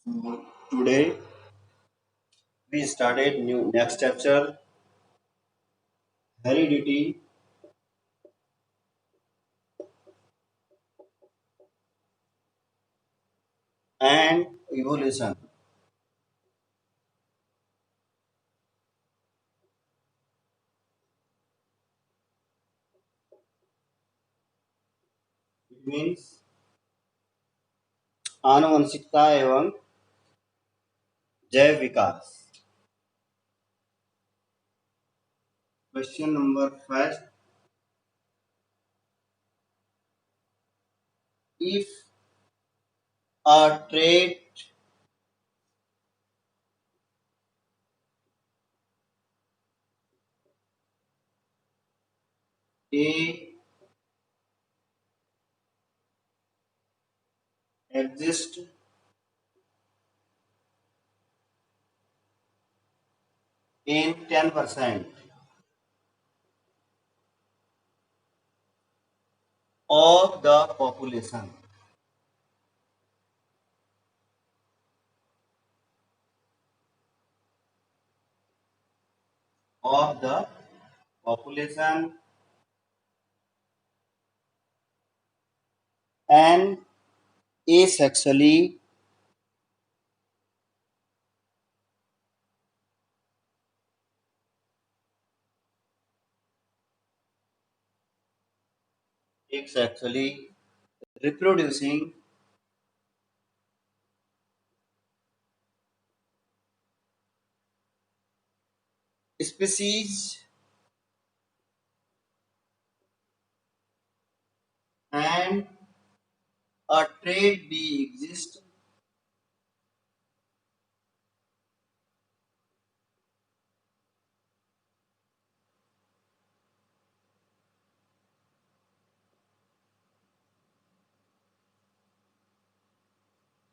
So today we started new next chapter, heredity and evolution. It means आनुवंशिकता एवं जैव विकास. Question number first: if a trait A exists in 10% of the population, of the population and asexually asexually reproducing species and a trait B exists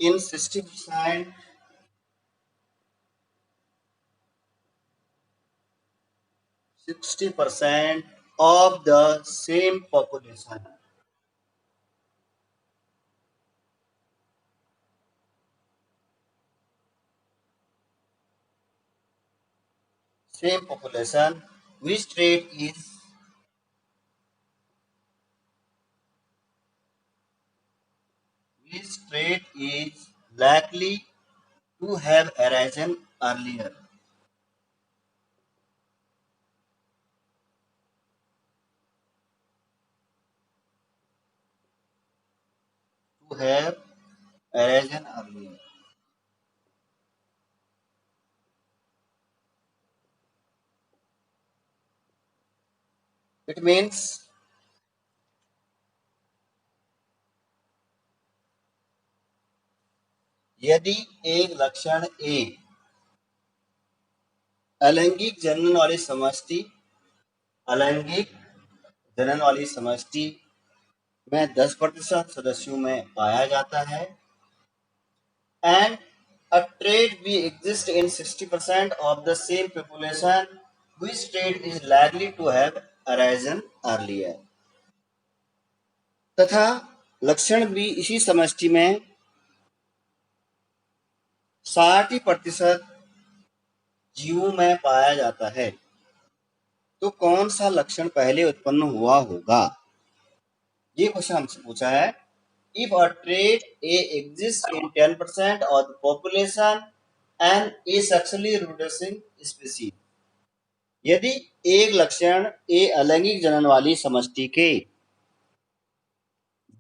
in 60% of the same population. Same population, which trait is likely to have arisen earlier. To have arisen earlier. It means यदि एक लक्षण ए अलैंगिक जनन वाली समष्टि में 10% सदस्यों में पाया जाता है and a trait B exists in 60% of the same population, which trait is likely to have arisen earlier. तथा लक्षण B इसी समष्टि में 60% जीवों में पाया जाता है, तो कौन सा लक्षण पहले उत्पन्न हुआ होगा? ये क्वेश्चन हमसे पूछा है. If a trait A exists in 10% of the population and asexually reproducing species, यदि एक लक्षण ए अलैंगिक जनन वाली समष्टि के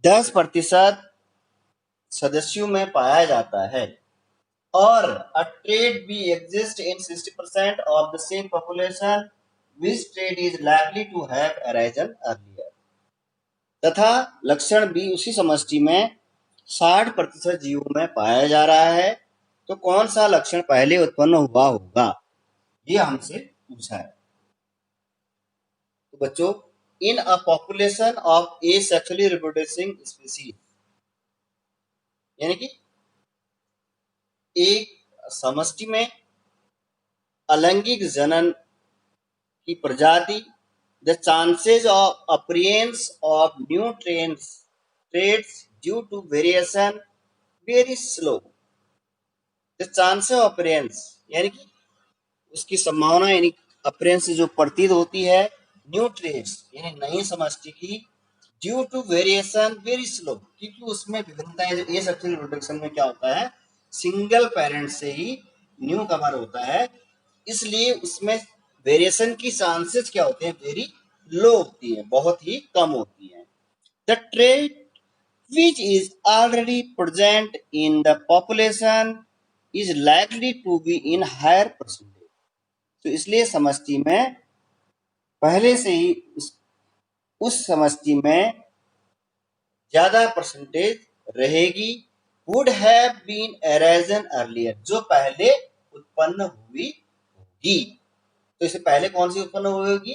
10% सदस्यों में पाया जाता है और a trait B exists in 60% of the same population, which trait is likely to have arisen earlier. तथा लक्षण बी उसी समष्टि में 60% जीवों में पाया जा रहा है, तो कौन सा लक्षण पहले उत्पन्न हुआ होगा? ये हमसे पूछा है. तो बच्चों, in a population of asexually reproducing species, यानी कि एक समष्टि में अलैंगिक जनन की प्रजाति, the chances of appearance of new traits due to variation very slow. The chance of appearance यानी कि उसकी संभावना यानी अपीयरेंस से जो प्रतीत होती है न्यू ट्रेड्स यानी नई समष्टि की due to variation very slow क्योंकि उसमें विभिन्नताएं ये सबसे रिप्रोडक्शन में क्या होता है सिंगल पेरेंट से ही न्यू कमर होता है इसलिए उसमें वेरिएशन की चांसेस क्या होते हैं वेरी लो होती है बहुत ही कम होती है the trade which is already present in the population is likely to be in higher percentage तो इसलिए समष्टि में पहले से ही उस समष्टि में ज्यादा परसेंटेज रहेगी would have been arisen earlier जो पहले उत्पन्न हुई होगी तो इससे पहले कौन सी उत्पन्न हुई होगी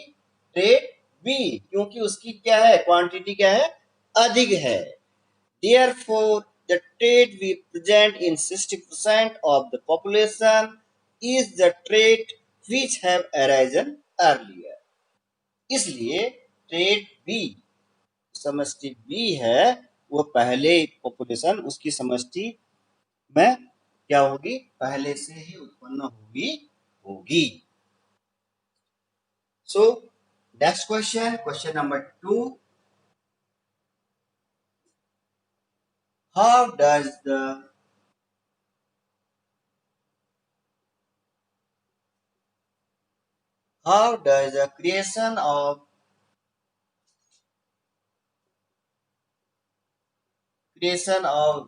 ट्रेड बी क्योंकि उसकी क्या है क्वांटिटी क्या है अधिक है therefore the trade we present in 60% of the population is the trade which have arisen earlier इसलिए ट्रेड बी समष्टि बी है वो पहले पॉपुलेशन उसकी समष्टि में क्या होगी पहले से ही उत्पन्न होगी so next question number 2 how does the creation of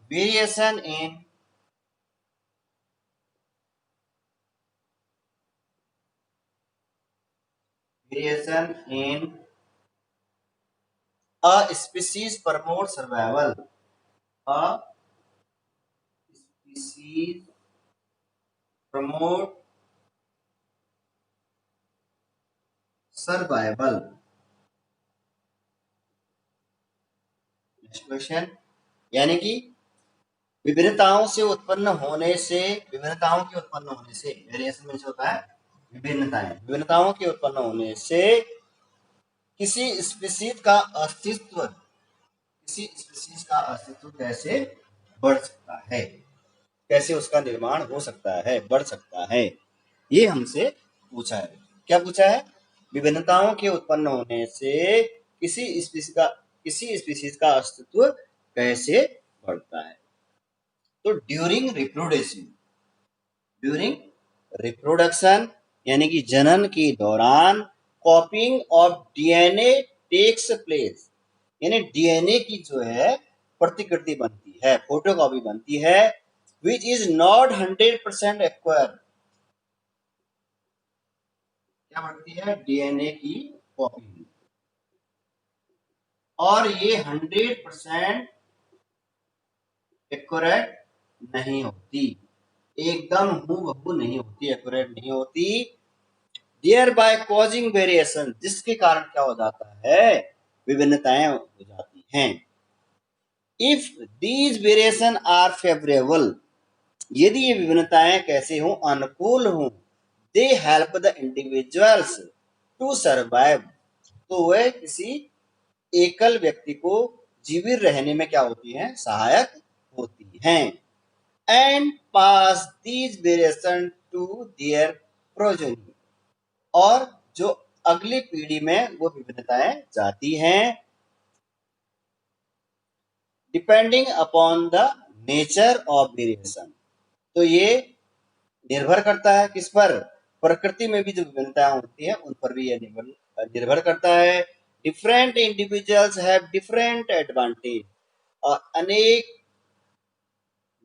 variation in a species promote survival a species promote survival next question यानी कि विभिन्नताओं के उत्पन्न होने से वेरिएशन में होता है विभिन्नताओं के उत्पन्न होने से किसी स्पीसीज का अस्तित्व कैसे बढ़ सकता है कैसे उसका निर्माण हो सकता है बढ़ सकता है ये हमसे पूछा है क्या पूछा है विभिन्नताओं के उत्पन्न होने से किसी स्पीसीज का अस्तित्व कैसे बढ़ता है तो ड्यूरिंग रिप्रोडक्शन यानी कि जनन के दौरान copying of DNA takes place यानी डीएनए की जो है प्रतिकृति बनती है फोटोकॉपी बनती है विच इज नॉट 100% एक्वायर क्या बनती है डीएनए की कॉपी और ये 100% एक्यूरेट नहीं होती एकदम हूबहू नहीं होती एक्यूरेट नहीं होती देयर बाय कॉजिंग वेरिएशन जिसके कारण क्या हो जाता है विभिन्नताएं हो जाती हैं if these variation are favourable यदि ये विभिन्नताएं कैसे हों अनुकूल हों they help the individuals to survive तो वह किसी एकल व्यक्ति को जीवित रहने में क्या होती हैं सहायक होती हैं and pass these variation to their progeny और जो अगली पीढ़ी में वो विभिन्नताएं जाती हैं depending upon the nature of variation तो ये निर्भर करता है किस पर प्रकृति में भी जो विभिन्नताएं होती है उन पर भी यह निर्भर करता है different individuals have different advantage और अनेक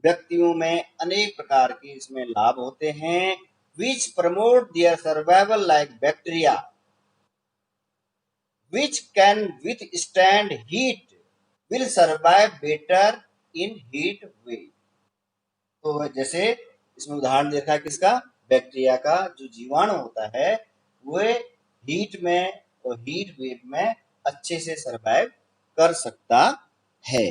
व्यक्तियों में अनेक प्रकार के इसमें लाभ होते हैं which promote their survival like bacteria which can withstand heat will survive better in heat wave तो जैसे इसमें उदाहरण देखा है किसका बैक्टीरिया का जो जीवाणु होता है वह हीट में और हीट वेव में अच्छे से सरवाइव कर सकता है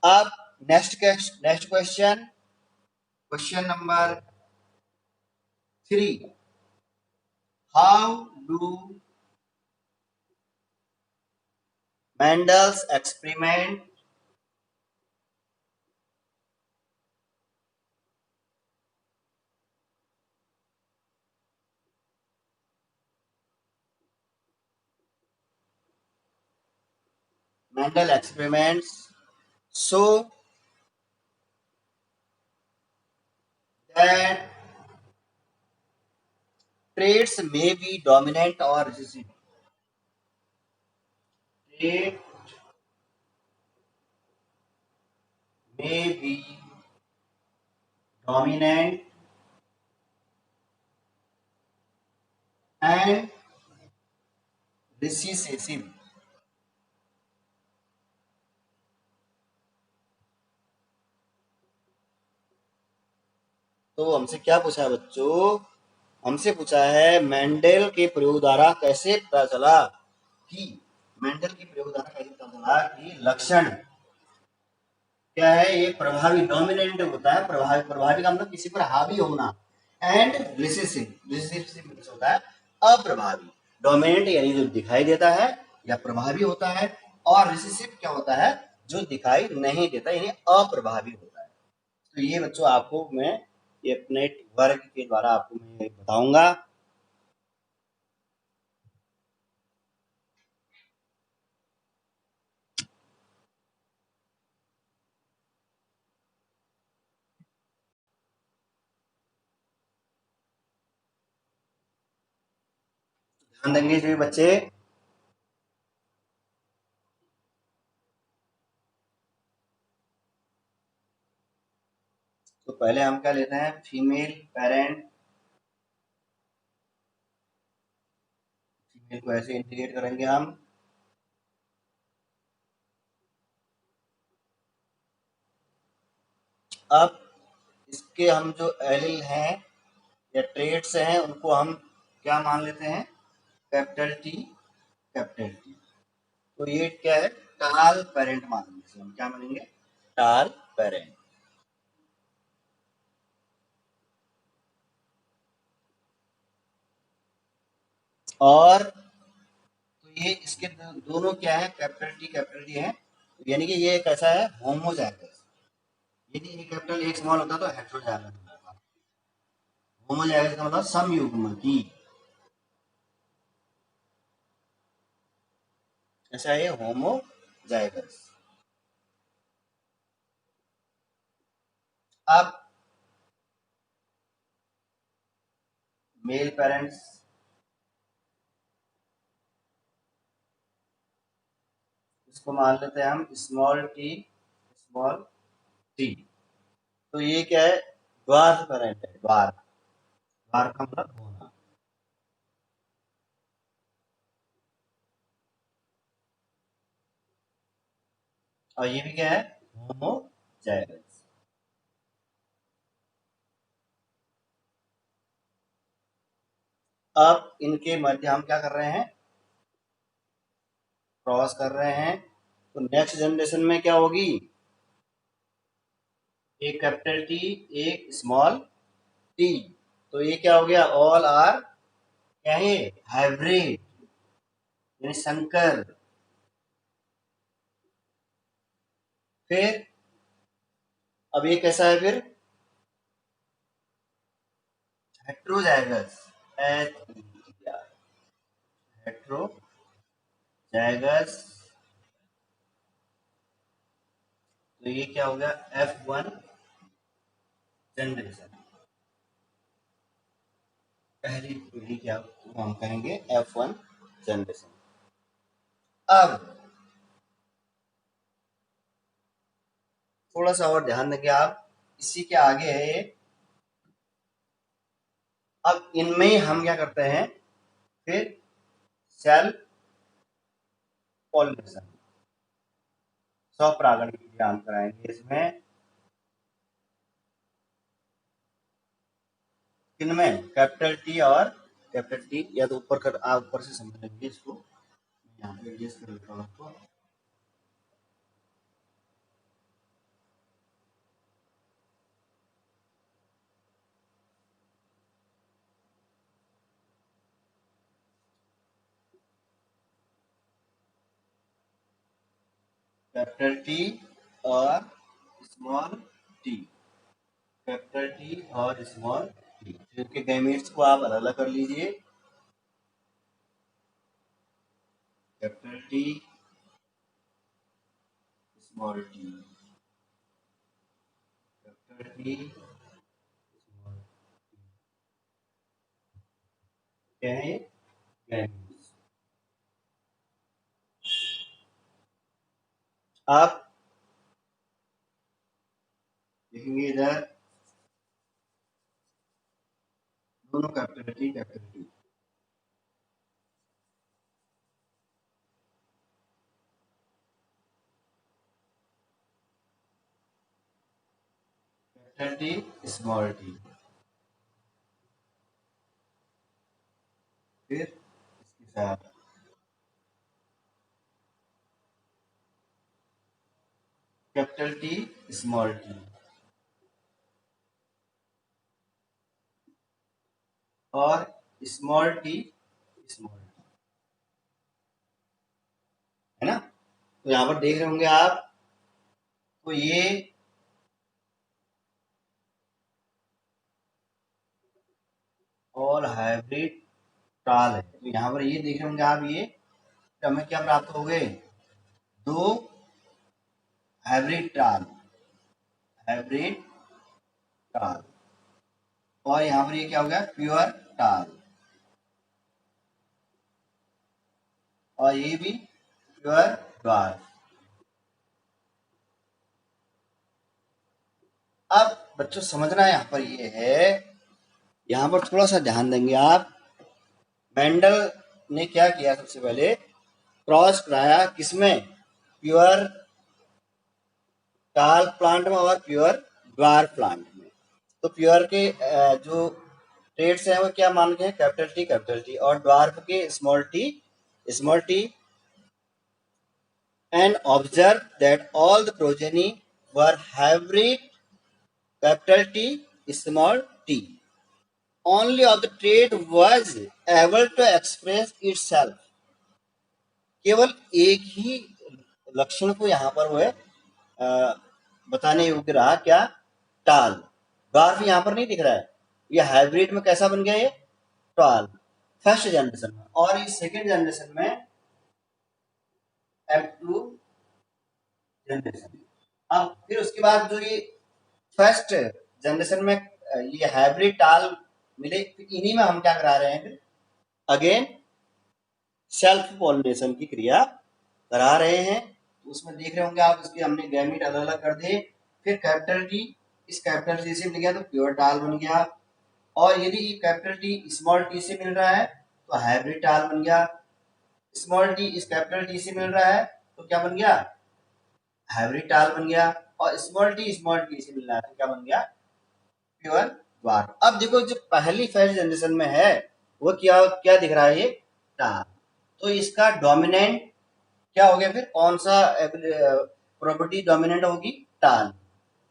अब next question number 3 how do Mendel's experiment Mendel experiments show that traits may be dominant or recessive. Trait may be dominant and recessive. तो हमसे क्या पूछा है बच्चों? हमसे पूछा है मेंडल के प्रयोग द्वारा कैसे पता चला कि मेंडल के प्रयोग द्वारा कैसे पता चला कि लक्षण क्या है, ये प्रभावी डोमिनेंट होता है, प्रभावी प्रभावी का मतलब किसी पर हावी होना, एंड रिसेसिव होता है अप्रभावी। डोमिनेंट यानी जो दिखाई देता है या प्रभावी होता है, और रिसेसिव क्या होता है, जो दिखाई नहीं देता यानी अप्रभावी होता है। तो ये बच्चों आपको मैं ये अपने वर्ग के द्वारा आपको मैं बताऊंगा। ध्यान देंगे सभी बच्चे। तो पहले हम क्या लेते हैं, फीमेल पेरेंट, फीमेल को ऐसे इंटीग्रेट करेंगे हम। अब इसके हम जो एलिल हैं या ट्रेड्स हैं उनको हम क्या मान लेते हैं, कैपिटल टी, कैपिटल टी। तो ये क्या है, टाल पेरेंट मान लेंगे, हम क्या मानेंगे, टाल पेरेंट। और तो ये इसके दोनों क्या है, कैपिटल टी है, यानी कि ये कैसा है, होमोजाइगस। यदि एक कैपिटल एक स्मॉल होता तो हेटेरोजाइगस होता। होमोजाइगस का मतलब समयुग्मकी। ऐसा है होमोजाइगस। अब मेल पेरेंट्स, इसको मान लेते हैं हम स्मॉल टी, स्मॉल टी। तो ये क्या है, द्वार पेरेंट है, द्वार, द्वार का मतलब होना। और ये भी क्या है, होमोजाइगस। अब इनके मध्य हम क्या कर रहे हैं, क्रॉस कर रहे हैं। तो नेक्स्ट जनरेशन में क्या होगी, एक कैपिटल टी, एक स्मॉल टी। तो ये क्या हो गया, ऑल आर क्या है, हाइब्रिड यानी संकर। फिर अब ये कैसा है, फिर हेट्रोजाइगस, हेट्रोजाइगस। तो ये क्या हो गया, F1 जनरेशन, पहली पीढ़ी क्या हम कहेंगे, F1 जनरेशन। अब थोड़ा सा और ध्यान देंगे आप, इसी के आगे है ये। अब इनमें ही हम क्या करते हैं, फिर सेल पॉलिनेशन, स्वपरागण की क्रिया हम कराएंगे इसमें। किनमें, कैपिटल टी और कैपिटल टी, या तो ऊपर कर, आप ऊपर से समझ लेंगे इसको, यहाँ पे एडजस्ट कर लेता हूँ आपको। कैपिटल टी और स्मॉल टी, कैपिटल टी और स्मॉल टी, इनके गैमेट्स को आप अलग अलग कर लीजिए। Capital T small T, capital T small क्या है ये गैमीट्स। आप देखेंगे इधर दोनों capital T capital T. Capital T small T, फिर इसके साथ कैपिटल टी स्मॉल टी और स्मॉल टी स्मॉल टी, है ना। तो यहाँ पर देख रहे होंगे आप, तो ये और हाइब्रिड टाल है। तो यहाँ पर ये देख रहे होंगे आप, ये हमें क्या प्राप्त हो गए, दो हाइब्रिड टाल, हाइब्रिड टाल, और यहाँ पर ये क्या हो गया प्योर टाल, और ये भी प्योर ड्वार्फ। अब बच्चों समझना यहाँ पर ये है, यहाँ पर थोड़ा सा ध्यान देंगे आप। मेंडल ने क्या किया, सबसे पहले क्रॉस कराया किसमें, प्योर टाल प्लांट में और प्योर ड्वार्फ प्लांट में। तो प्योर के जो ट्रेड्स हैं वो क्या मान के हैं, कैपिटल टी, और ड्वार्फ के small T, and observe that all the progeny were hybrid capital T small t. Only of the trait was able to express itself. केवल एक ही लक्षण को यहाँ पर वो है बताने योग्य रहा, क्या, टाल। ड्वार्फ यहाँ पर नहीं दिख रहा है, ये हाइब्रिड में कैसा बन गया, ये टाल फर्स्ट जनरेशन में, और इस सेकेंड जनरेशन में F2 जनरेशन। अब फिर उसके बाद जो ये फर्स्ट जनरेशन में ये हाइब्रिड टाल मिले, इन्हीं में हम क्या करा रहे हैं, अगेन सेल्फ पॉलिनेशन की क्रिया करा रहे हैं। तो उसमें देख रहे होंगे आप, इसके हमने गैमीट अलग अलग कर दिए, फिर कैपिटल टी, इस कैपिटल टी से मिल गया तो प्योर टाल बन गया, और यदि ये कैपिटल टी स्मॉल टी से मिल रहा है तो हाइब्रिड टाल बन गया, स्मॉल टी इस कैपिटल टी से मिल रहा है तो क्या बन गया, हाइब्रिड टाल बन गया, और स्मॉल टी से मिल रहा है तो क्या बन गया, प्योर वार। अब देखो जो पहली फर्स्ट जनरेशन में है वो क्या क्या दिख रहा है, ये टाल। तो इसका डोमिनेंट क्या हो गया, फिर कौन सा प्रॉपर्टी डोमिनेंट होगी, टाल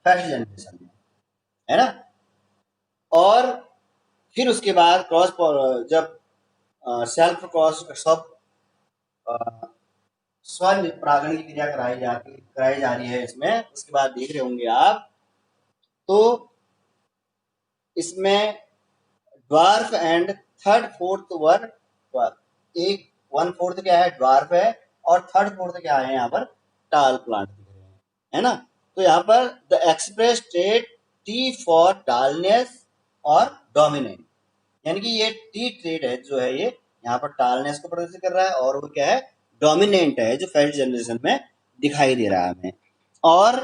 फर्स्ट जनरेशन में, है ना। और फिर उसके बाद क्रॉस, जब सेल्फ क्रॉस सब स्व परागण की क्रिया कराई जा रही है इसमें, उसके बाद देख रहे होंगे आप, तो इसमें ड्वार्फ एंड थर्ड फोर्थ वर, एक वन फोर्थ क्या है ड्वार्फ है, और थर्ड फोर्थ क्या है यहाँ पर टाल प्लांट दिख रहे हैं, है ना। तो यहाँ पर the express trait T for tallness और डोमिनेंट, यानी कि ये टी ट्रेट है जो है, ये यहाँ पर टालनेस को प्रदर्शित कर रहा है, और वो क्या है, डोमिनेंट है, जो फर्स्ट जनरेशन में दिखाई दे रहा है हमें। और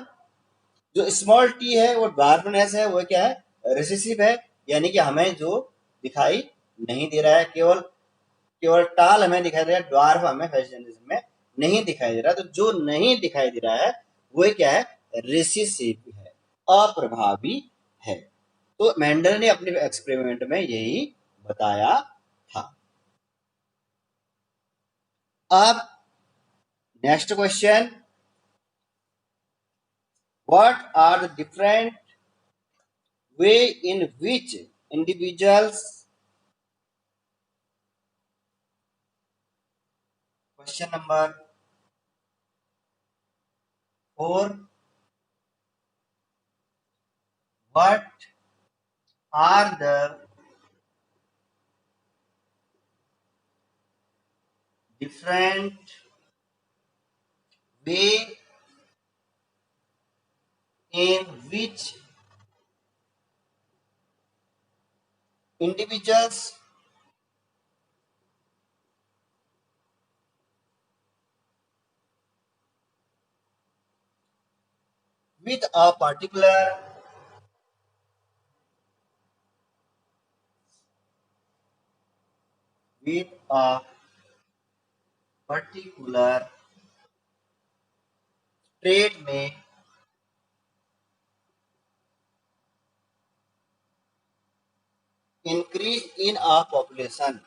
जो स्मॉल टी है वो ड्वार्फनेस है, वो क्या है, रिसेसिव है, यानी कि हमें जो दिखाई नहीं दे रहा है, केवल केवल टाल हमें दिखाई दे रहा है, ड्वार्फ हमें फर्स्ट जनरेशन में नहीं दिखाई दे रहा। तो जो नहीं दिखाई दे रहा है वो क्या है, रिसेसिव है, अप्रभावी है। तो मेंडल ने अपने एक्सपेरिमेंट में यही बताया था। अब next question, what are the different way in which individuals, question number 4, what are the different way in which individuals with a particular with a particular trade में increase in a population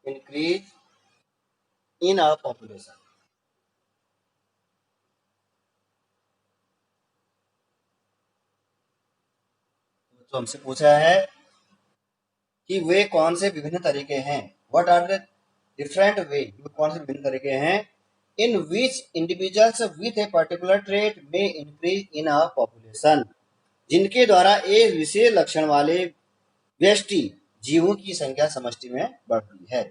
increase in a population। तो हमसे पूछा है कि वे कौन से विभिन्न तरीके हैं, what are the different way, कौन से विभिन्न तरीके हैं in which individuals with a particular trait में इंक्रीज इन अ पॉपुलेशन, जिनके द्वारा एक विशेष लक्षण वाले व्यष्टि जीवों की संख्या समष्टि में बढ़ती है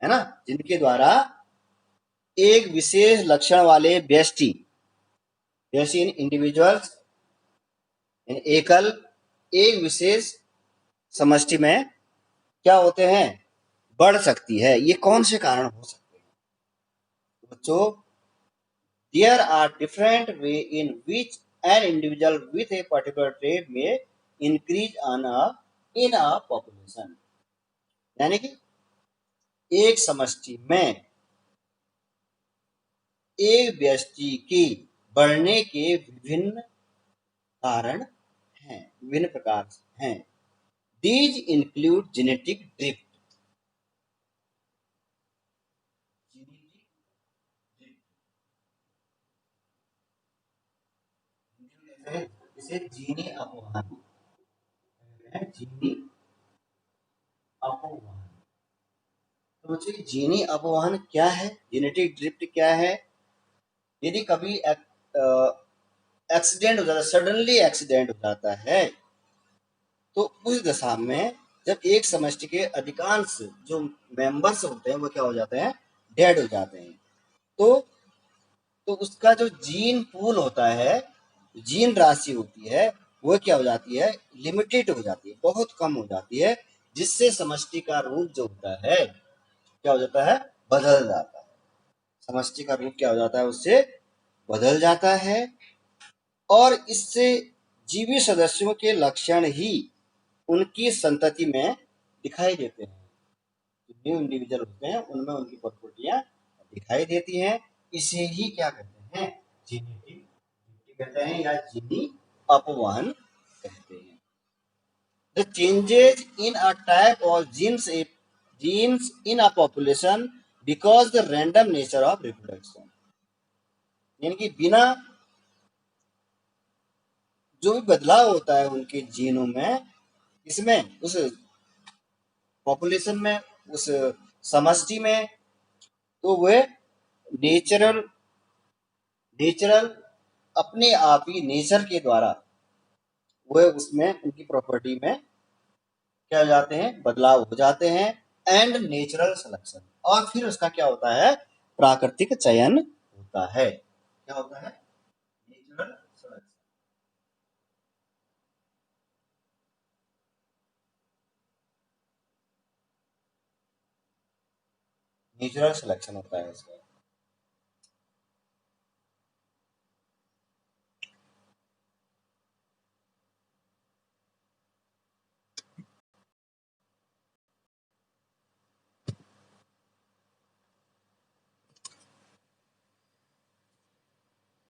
ना, जिनके द्वारा एक विशेष लक्षण वाले व्यष्टि जैसे इन इंडिविजुअल्स एकल एक विशेष समष्टि में क्या होते हैं, बढ़ सकती है। ये कौन से कारण हो सकते हैं बच्चों? There are different way in which an individual with a particular trait में इंक्रीज इन अ पॉपुलेशन, यानी कि एक समष्टि में एक व्यष्टि की बढ़ने के विभिन्न कारण हैं, विभिन्न प्रकार हैं। दीज इंक्लूड जेनेटिक ड्रिफ्ट, इसे जीनी अपवाहन, जीनी अपवाहन। तो बच्चों जीनी अपवाहन क्या है, जेनेटिक ड्रिफ्ट क्या है? यदि कभी एक्सीडेंट हो जाता है, सडनली एक्सीडेंट हो जाता है, तो उस दशा में जब एक समष्टि के अधिकांश जो मेंबर्स होते हैं वो क्या हो जाते हैं, डेड हो जाते हैं। तो उसका जो जीन पूल होता है, जीन राशि होती है, वो क्या हो जाती है, लिमिटेड हो जाती है, बहुत कम हो जाती है, जिससे समष्टि का रूप जो होता है क्या हो जाता है, बदल जाता है। समष्टि का रूप क्या हो जाता है, उससे बदल जाता है, और इससे जीवित सदस्यों के लक्षण ही उनकी संतति में दिखाई देते हैं। न्यू इंडिविजुअल होते हैं उनमें उनकी प्रॉपर्टियां दिखाई देती हैं। इसे ही क्या कहते हैं, जेनेटिक कहते हैं या जीनी अपवाहन कहते हैं। The changes in a type of genes in a population because the random nature of reproduction, यानी कि बिना जो भी बदलाव होता है उनके जीनों में, इसमें उस पॉपुलेशन में, उस समष्टि में, तो वे नेचुरल नेचुरल अपने आप ही नेचर के द्वारा वे उसमें उनकी प्रॉपर्टी में क्या हो जाते हैं, बदलाव हो जाते हैं। एंड नेचुरल सिलेक्शन, और फिर उसका क्या होता है, प्राकृतिक चयन होता है। क्या होता है, नेचुरल सिलेक्शन। नेचुरल सिलेक्शन होता है इसका।